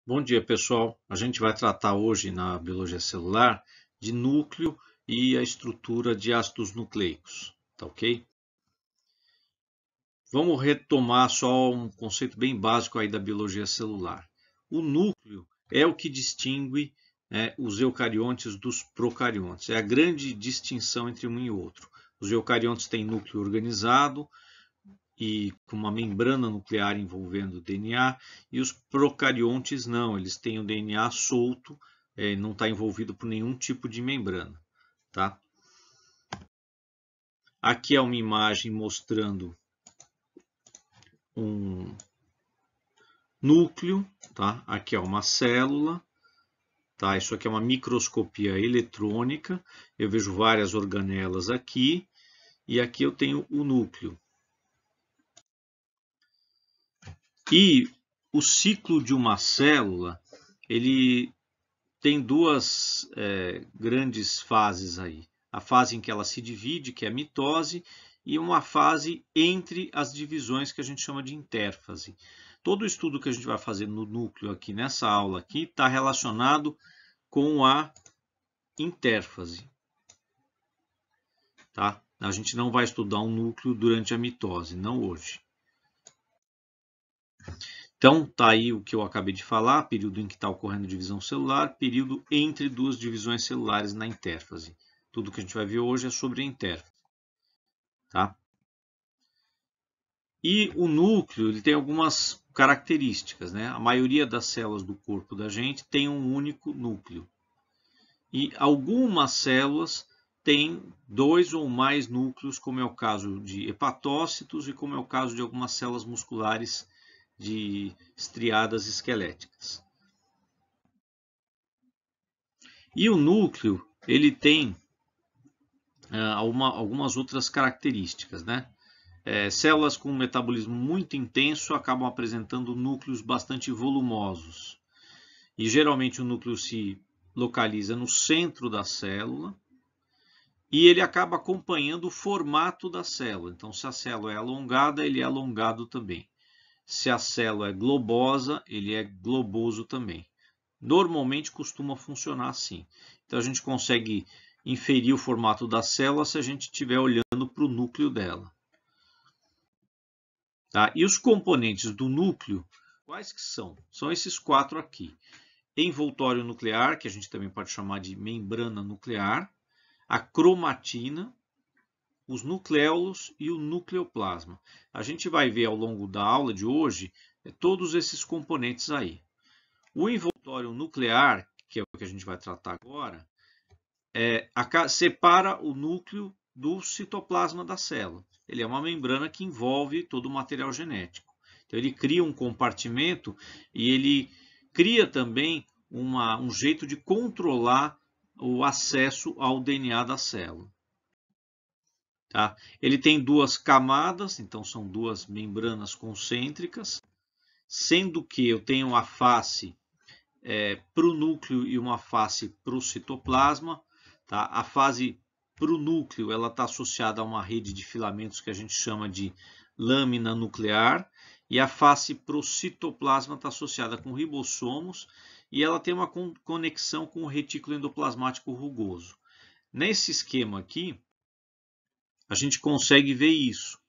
Bom dia, pessoal. A gente vai tratar hoje na biologia celular de núcleo e a estrutura de ácidos nucleicos, tá ok? Vamos retomar só um conceito bem básico aí da biologia celular. O núcleo é o que distingue, os eucariontes dos procariontes. É a grande distinção entre um e outro. Os eucariontes têm núcleo organizado e com uma membrana nuclear envolvendo o DNA, e os procariontes não, eles têm o DNA solto, não está envolvido por nenhum tipo de membrana. Tá? Aqui é uma imagem mostrando um núcleo, tá? Aqui é uma célula, tá? Isso aqui é uma microscopia eletrônica, eu vejo várias organelas aqui, e aqui eu tenho o núcleo. E o ciclo de uma célula, ele tem duas grandes fases aí. A fase em que ela se divide, que é a mitose, e uma fase entre as divisões que a gente chama de intérfase. Todo o estudo que a gente vai fazer no núcleo aqui nessa aula aqui está relacionado com a intérfase. Tá? A gente não vai estudar um núcleo durante a mitose, não hoje. Então, tá aí o que eu acabei de falar, período em que está ocorrendo divisão celular, período entre duas divisões celulares na intérfase. Tudo que a gente vai ver hoje é sobre a intérfase. Tá? E o núcleo ele tem algumas características. Né? A maioria das células do corpo da gente tem um único núcleo. E algumas células têm dois ou mais núcleos, como é o caso de hepatócitos e como é o caso de algumas células musculares de estriadas esqueléticas. E o núcleo ele tem algumas outras características, né? Células com um metabolismo muito intenso acabam apresentando núcleos bastante volumosos. E geralmente o núcleo se localiza no centro da célula e ele acaba acompanhando o formato da célula. Então, se a célula é alongada, ele é alongado também. Se a célula é globosa, ele é globoso também. Normalmente costuma funcionar assim. Então a gente consegue inferir o formato da célula se a gente estiver olhando para o núcleo dela. Tá? E os componentes do núcleo, quais que são? São esses quatro aqui. Envoltório nuclear, que a gente também pode chamar de membrana nuclear, a cromatina, os nucleolos e o nucleoplasma. A gente vai ver ao longo da aula de hoje todos esses componentes aí. O envoltório nuclear, que é o que a gente vai tratar agora, separa o núcleo do citoplasma da célula. Ele é uma membrana que envolve todo o material genético. Então ele cria um compartimento e ele cria também um jeito de controlar o acesso ao DNA da célula. Tá? Ele tem duas camadas, então são duas membranas concêntricas, sendo que eu tenho a face para o núcleo e uma face para o citoplasma. Tá? A fase para o núcleo está associada a uma rede de filamentos que a gente chama de lâmina nuclear, e a face para o citoplasma está associada com ribossomos e ela tem uma conexão com o retículo endoplasmático rugoso. Nesse esquema aqui, a gente consegue ver isso.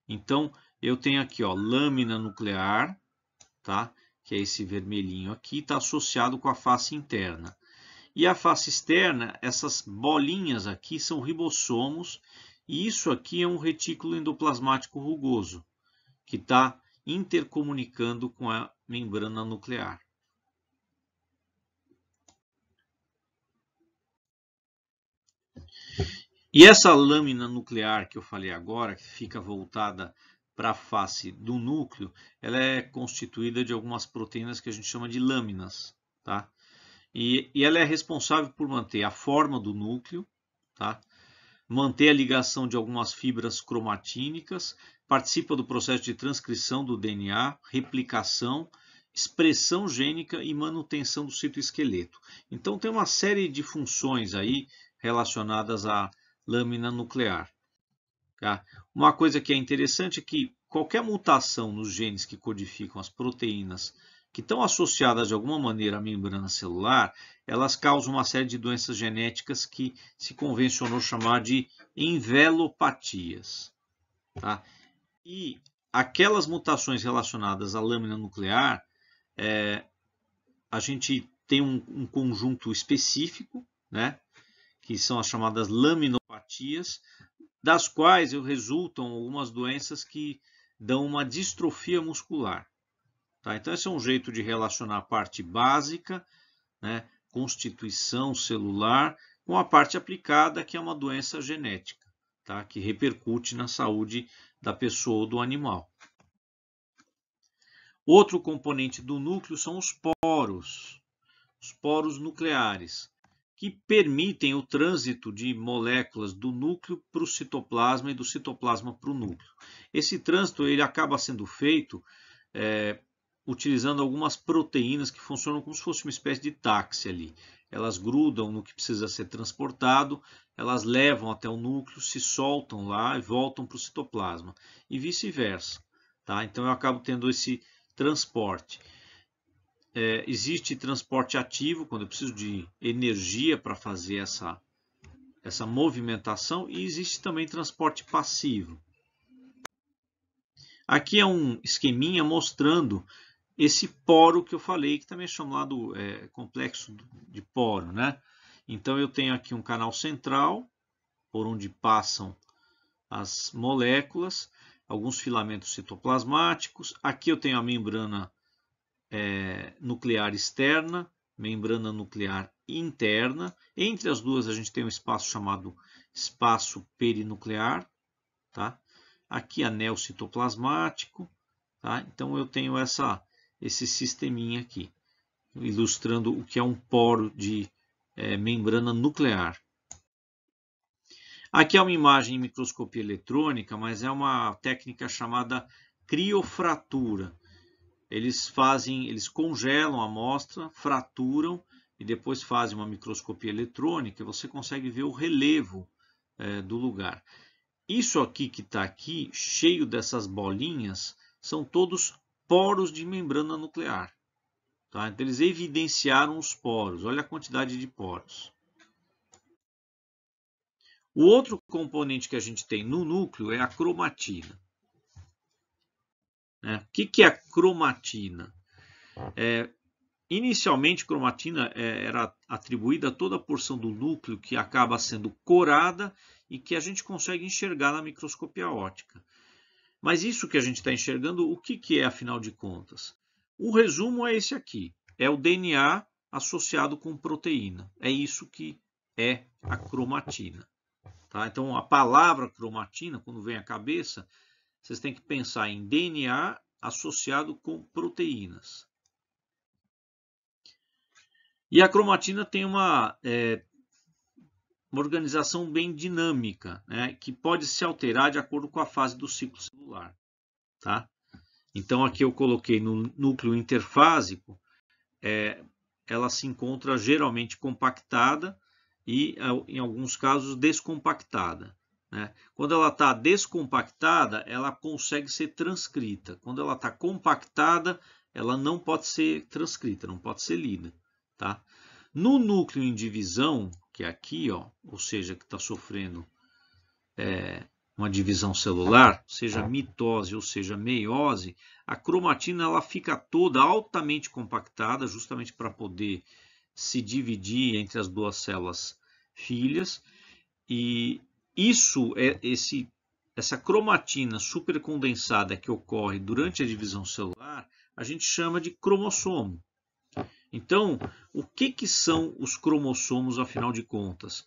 Então, eu tenho aqui lâmina nuclear, tá? Que é esse vermelhinho aqui, está associado com a face interna. E a face externa, essas bolinhas aqui são ribossomos, e isso aqui é um retículo endoplasmático rugoso, que está intercomunicando com a membrana nuclear. E essa lâmina nuclear que eu falei agora, que fica voltada para a face do núcleo, ela é constituída de algumas proteínas que a gente chama de lâminas, tá? E ela é responsável por manter a forma do núcleo, tá? Manter a ligação de algumas fibras cromatínicas, participa do processo de transcrição do DNA, replicação, expressão gênica e manutenção do citoesqueleto. Então tem uma série de funções aí relacionadas à lâmina nuclear. Tá? Uma coisa que é interessante é que qualquer mutação nos genes que codificam as proteínas que estão associadas de alguma maneira à membrana celular, elas causam uma série de doenças genéticas que se convencionou chamar de envelopatias. Tá? E aquelas mutações relacionadas à lâmina nuclear, a gente tem um conjunto específico, né, que são as chamadas laminopatias, das quais resultam algumas doenças que dão uma distrofia muscular. Tá? Então, esse é um jeito de relacionar a parte básica, né, constituição celular, com a parte aplicada, que é uma doença genética, tá? Que repercute na saúde da pessoa ou do animal. Outro componente do núcleo são os poros nucleares, que permitem o trânsito de moléculas do núcleo para o citoplasma e do citoplasma para o núcleo. Esse trânsito ele acaba sendo feito utilizando algumas proteínas que funcionam como se fosse uma espécie de táxi ali. Elas grudam no que precisa ser transportado, elas levam até o núcleo, se soltam lá e voltam para o citoplasma, e vice-versa. Tá? Então eu acabo tendo esse transporte. Existe transporte ativo, quando eu preciso de energia para fazer essa movimentação, e existe também transporte passivo. Aqui é um esqueminha mostrando esse poro que eu falei, que também é chamado complexo de poro, né? Então eu tenho aqui um canal central, por onde passam as moléculas, alguns filamentos citoplasmáticos. Aqui eu tenho a membrana nuclear externa, membrana nuclear interna. Entre as duas a gente tem um espaço chamado espaço perinuclear, tá? Aqui anel citoplasmático, tá? Então eu tenho esse sisteminha aqui, ilustrando o que é um poro de membrana nuclear. Aqui é uma imagem em microscopia eletrônica, mas é uma técnica chamada criofratura. Eles congelam a amostra, fraturam e depois fazem uma microscopia eletrônica e você consegue ver o relevo do lugar. Isso aqui que está aqui, cheio dessas bolinhas, são todos poros de membrana nuclear. Tá? Então, eles evidenciaram os poros. Olha a quantidade de poros. O outro componente que a gente tem no núcleo é a cromatina. O que é a cromatina? Inicialmente, cromatina era atribuída a toda a porção do núcleo que acaba sendo corada e que a gente consegue enxergar na microscopia óptica. Mas isso que a gente está enxergando, o que é, afinal de contas? O resumo é esse aqui. É o DNA associado com proteína. É isso que é a cromatina. Tá? Então, a palavra cromatina, quando vem à cabeça, vocês têm que pensar em DNA associado com proteínas. E a cromatina tem uma organização bem dinâmica, né, que pode se alterar de acordo com a fase do ciclo celular. Tá? Então, aqui eu coloquei no núcleo interfásico, ela se encontra geralmente compactada e, em alguns casos, descompactada. Né? Quando ela está descompactada, ela consegue ser transcrita. Quando ela está compactada, ela não pode ser transcrita, não pode ser lida. Tá? No núcleo em divisão, que é aqui, ó, ou seja, que está sofrendo uma divisão celular, seja mitose ou seja meiose, a cromatina ela fica toda altamente compactada, justamente para poder se dividir entre as duas células filhas. E isso essa cromatina supercondensada que ocorre durante a divisão celular, a gente chama de cromossomo. Então, o que são os cromossomos, afinal de contas?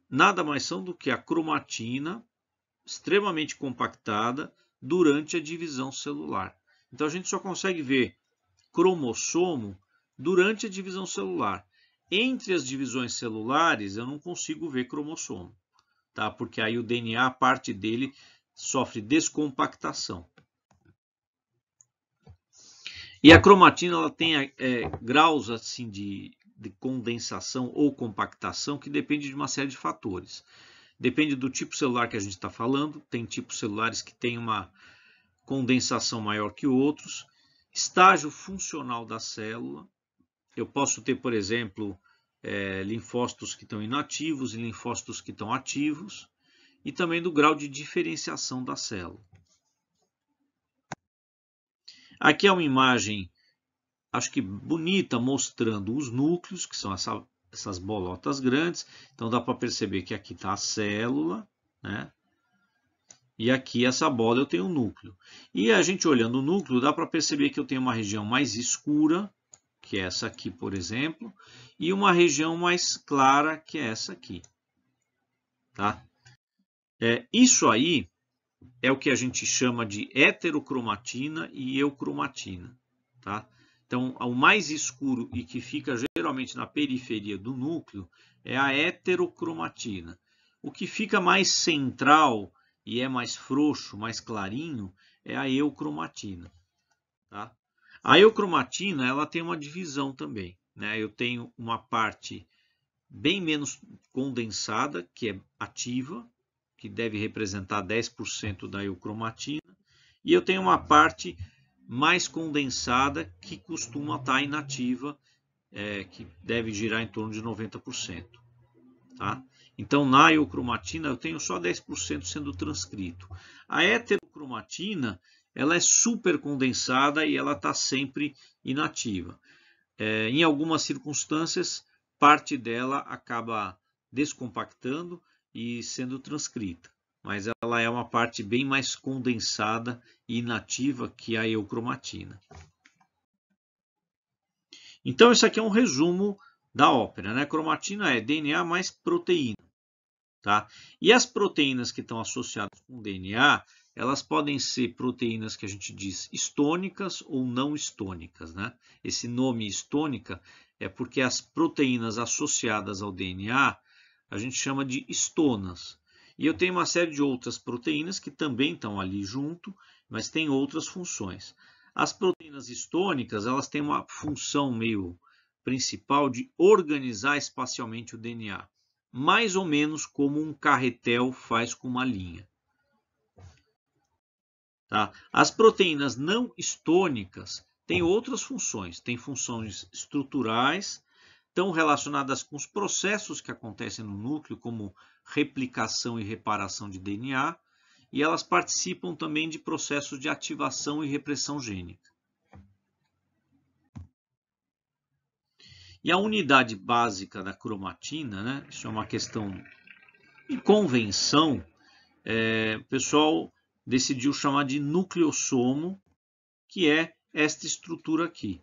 Nada mais são do que a cromatina extremamente compactada durante a divisão celular. Então, a gente só consegue ver cromossomo durante a divisão celular. Entre as divisões celulares, eu não consigo ver cromossomo, tá? Porque aí o DNA, parte dele, sofre descompactação. E a cromatina ela tem graus assim, de condensação ou compactação que depende de uma série de fatores. Depende do tipo celular que a gente está falando. Tem tipos celulares que têm uma condensação maior que outros. estágio funcional da célula. Eu posso ter, por exemplo, linfócitos que estão inativos e linfócitos que estão ativos, e também do grau de diferenciação da célula. Aqui é uma imagem, acho que bonita, mostrando os núcleos, que são essas bolotas grandes. Então dá para perceber que aqui está a célula, né? E aqui essa bola eu tenho um núcleo. E a gente olhando o núcleo, dá para perceber que eu tenho uma região mais escura, que é essa aqui, por exemplo, e uma região mais clara, que é essa aqui. Tá? Isso aí é o que a gente chama de heterocromatina e eucromatina. Tá? Então, o mais escuro e que fica geralmente na periferia do núcleo é a heterocromatina. O que fica mais central e é mais frouxo, mais clarinho, é a eucromatina. Tá? A eucromatina ela tem uma divisão também. Né? Eu tenho uma parte bem menos condensada, que é ativa, que deve representar 10% da eucromatina, e eu tenho uma parte mais condensada, que costuma estar inativa, que deve girar em torno de 90%. Tá? Então, na eucromatina, eu tenho só 10% sendo transcrito. A heterocromatina, ela é super condensada e ela está sempre inativa. Em algumas circunstâncias, parte dela acaba descompactando e sendo transcrita, mas ela é uma parte bem mais condensada e inativa que a eucromatina. Então, isso aqui é um resumo da ópera, né? Cromatina é DNA mais proteína. Tá? E as proteínas que estão associadas com o DNA, elas podem ser proteínas que a gente diz histônicas ou não histônicas. Né? Esse nome histônica é porque as proteínas associadas ao DNA a gente chama de histonas. E eu tenho uma série de outras proteínas que também estão ali junto, mas têm outras funções. As proteínas histônicas, elas têm uma função meio principal de organizar espacialmente o DNA, mais ou menos como um carretel faz com uma linha. Tá? As proteínas não histônicas têm outras funções, têm funções estruturais, estão relacionadas com os processos que acontecem no núcleo, como replicação e reparação de DNA, e elas participam também de processos de ativação e repressão gênica. E a unidade básica da cromatina, né, isso é uma questão de convenção, o pessoal decidiu chamar de nucleossomo, que é esta estrutura aqui.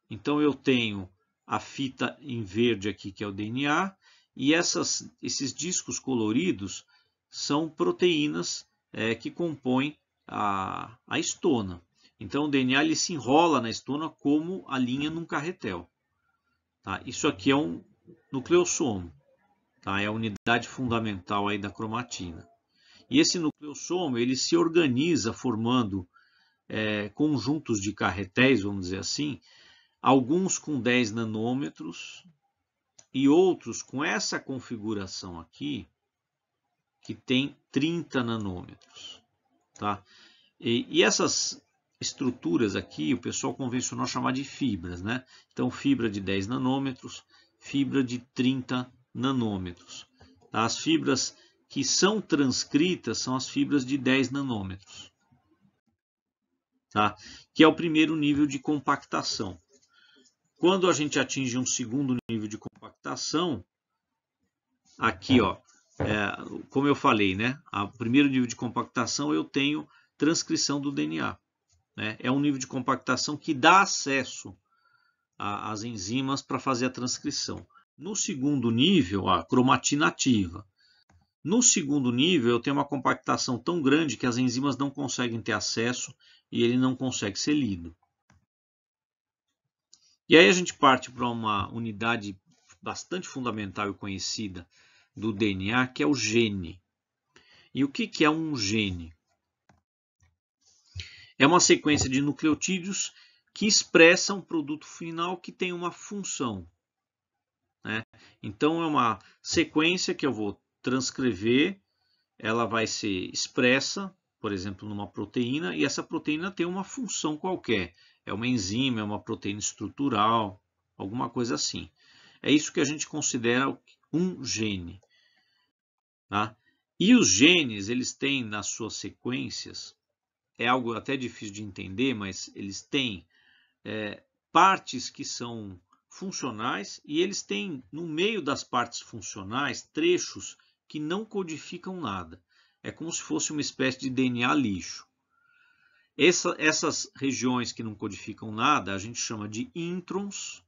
Então eu tenho a fita em verde aqui, que é o DNA, e esses discos coloridos são proteínas que compõem a histona. Então o DNA ele se enrola na histona como a linha num carretel. Tá? Isso aqui é um nucleossomo, tá? É a unidade fundamental aí da cromatina. E esse nucleossomo ele se organiza formando conjuntos de carretéis, vamos dizer assim, alguns com 10 nanômetros e outros com essa configuração aqui, que tem 30 nanômetros. Tá? E essas estruturas aqui, o pessoal convencionou chamar de fibras. Né? Então, fibra de 10 nanômetros, fibra de 30 nanômetros. Tá? As fibras que são transcritas são as fibras de 10 nanômetros. Tá? Que é o primeiro nível de compactação. Quando a gente atinge um segundo nível de compactação, aqui, ó, como eu falei, né, o primeiro nível de compactação eu tenho transcrição do DNA. Né? É um nível de compactação que dá acesso às enzimas para fazer a transcrição. No segundo nível, a cromatina ativa. No segundo nível, eu tenho uma compactação tão grande que as enzimas não conseguem ter acesso e ele não consegue ser lido. E aí a gente parte para uma unidade bastante fundamental e conhecida do DNA, que é o gene. E o que é um gene? É uma sequência de nucleotídeos que expressa um produto final que tem uma função. Né? Então é uma sequência que eu vou transcrever, ela vai ser expressa, por exemplo, numa proteína, e essa proteína tem uma função qualquer. é uma enzima, é uma proteína estrutural, alguma coisa assim. É isso que a gente considera um gene. Tá? E os genes, eles têm nas suas sequências, é algo até difícil de entender, mas eles têm partes que são funcionais e eles têm, no meio das partes funcionais, trechos que não codificam nada. É como se fosse uma espécie de DNA lixo. Essas regiões que não codificam nada, a gente chama de introns,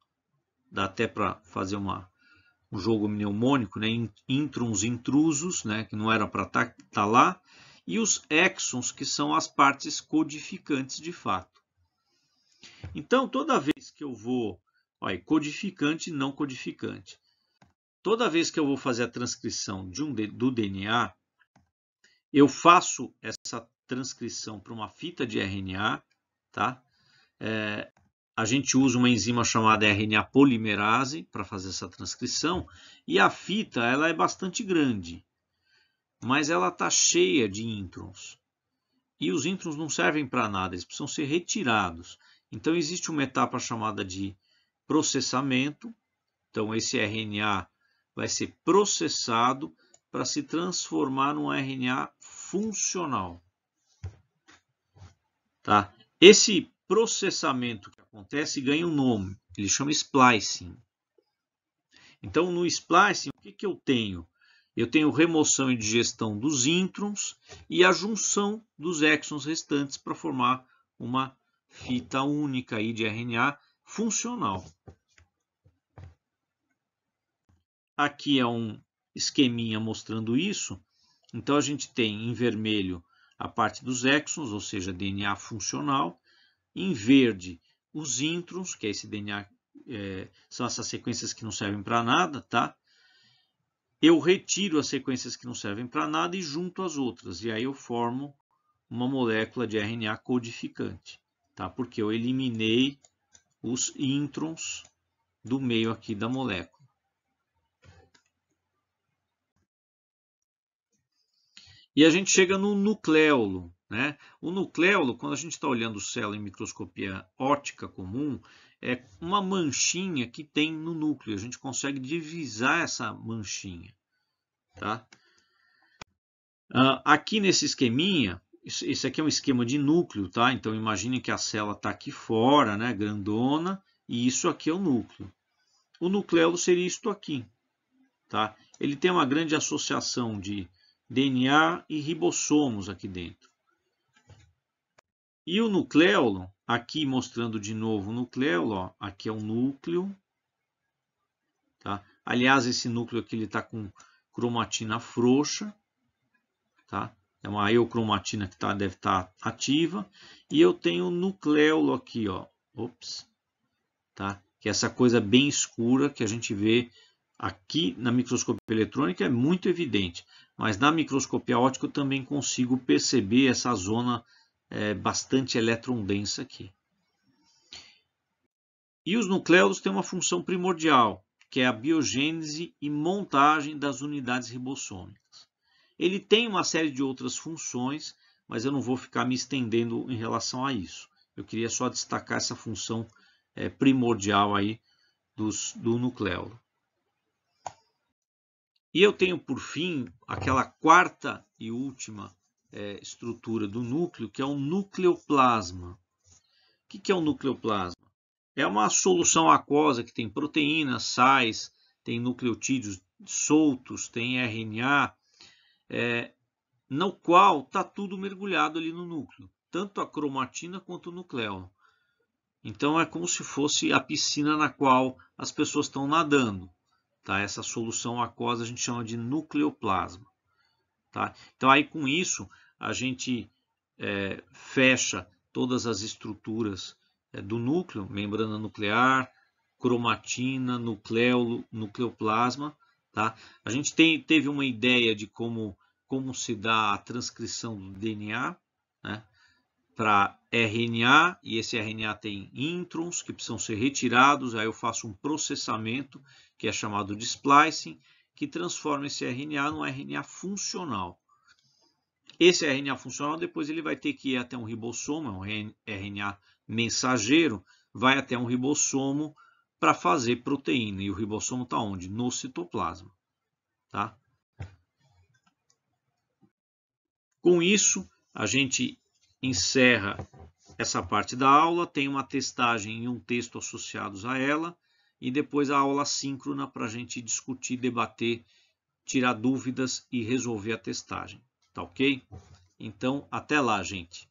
dá até para fazer um jogo mnemônico, né? Introns intrusos, né? Que não era para estar lá, e os exons, que são as partes codificantes de fato. Então, toda vez que eu vou, olha, codificante e não codificante, toda vez que eu vou fazer a transcrição do DNA, eu faço essa transcrição para uma fita de RNA, tá? A gente usa uma enzima chamada RNA polimerase para fazer essa transcrição, e a fita ela é bastante grande, mas ela está cheia de introns. E os introns não servem para nada, eles precisam ser retirados. Então existe uma etapa chamada de processamento. Então esse RNA vai ser processado para se transformar num RNA funcional. Tá? Esse processamento que acontece ganha um nome, ele chama splicing. Então no splicing o que eu tenho? Eu tenho remoção e digestão dos introns e a junção dos exons restantes para formar uma fita única aí de RNA funcional. Aqui é um esqueminha mostrando isso. Então a gente tem em vermelho a parte dos exons, ou seja, DNA funcional. Em verde, os introns, que é esse DNA, são essas sequências que não servem para nada, tá? Eu retiro as sequências que não servem para nada e junto as outras. E aí eu formo uma molécula de RNA codificante, tá? Porque eu eliminei os introns do meio aqui da molécula. E a gente chega no nucleolo, né? O nucleolo, quando a gente está olhando célula em microscopia óptica comum, é uma manchinha que tem no núcleo. A gente consegue divisar essa manchinha, tá? Aqui nesse esqueminha, esse aqui é um esquema de núcleo, tá? Então imagine que a célula está aqui fora, né, grandona, e isso aqui é o núcleo. O nucleolo seria isto aqui, tá? Ele tem uma grande associação de DNA e ribossomos aqui dentro. E o nucleolo, aqui mostrando de novo o nucleolo, ó, aqui é o núcleo, tá? Aliás, esse núcleo aqui ele está com cromatina frouxa, tá? É uma eucromatina que deve estar ativa. E eu tenho o nucleolo aqui, ó. Ops, tá? Que é essa coisa bem escura que a gente vê aqui na microscopia eletrônica, é muito evidente. Mas na microscopia óptica eu também consigo perceber essa zona bastante eletrondensa aqui. E os nucleolos têm uma função primordial, que é a biogênese e montagem das unidades ribossômicas. Ele tem uma série de outras funções, mas eu não vou ficar me estendendo em relação a isso. Eu queria só destacar essa função primordial aí do nucleolo. E eu tenho, por fim, aquela quarta e última estrutura do núcleo, que é o nucleoplasma. O que é o nucleoplasma? É uma solução aquosa que tem proteínas, sais, tem nucleotídeos soltos, tem RNA, no qual está tudo mergulhado ali no núcleo, tanto a cromatina quanto o nucleolo. Então é como se fosse a piscina na qual as pessoas estão nadando. Tá? Essa solução aquosa a gente chama de nucleoplasma. Tá? Então aí com isso a gente fecha todas as estruturas do núcleo, membrana nuclear, cromatina, nucleolo, nucleoplasma. Tá? A gente teve uma ideia de como se dá a transcrição do DNA, né, para RNA, e esse RNA tem introns que precisam ser retirados, aí eu faço um processamento, que é chamado de splicing, que transforma esse RNA num RNA funcional. Esse RNA funcional depois ele vai ter que ir até um ribossomo, um RNA mensageiro vai até um ribossomo para fazer proteína. E o ribossomo está onde? No citoplasma. Tá? Com isso, a gente encerra essa parte da aula, tem uma testagem e um texto associados a ela, e depois a aula síncrona para a gente discutir, debater, tirar dúvidas e resolver a testagem. Tá ok? Então, até lá, gente.